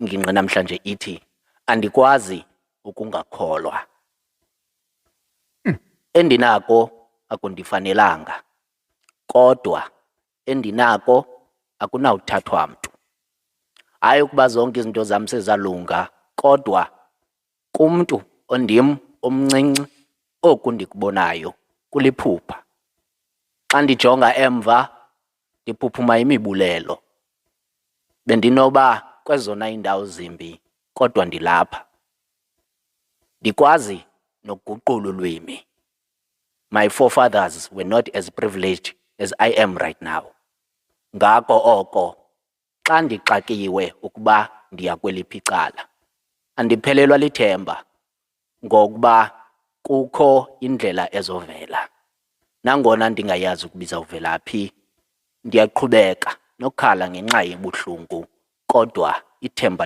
ingingqi namhlanje ithi andikwazi ukungakholwa. Endinako akundifanelanga, kodwa endinako akunawuthathwa mntu. Hayi ukuba zonke izinto zam sezalunga, kodwa kumntu ondim omncinci oku ndikubonayo kuliphupha. Xa ndijonga emva ndiphuphuma imibulelo. Bendinoba kwezona iindawo zimbi, kodwa ndilapha. Ndikwazi nokuguqula ulwimi. My forefathers were not as privileged as I am right now. Ngako oko, xa ndixakiwe ukuba ndiya kweliphi icala, andiphelelwa lithemba ngokuba kukho indlela ezovela. Nangona ndingayazi ukuba izawuvela phi, ndiyaqhubeka nokukhala ngenxa yobuhlungu, kodwa ithemba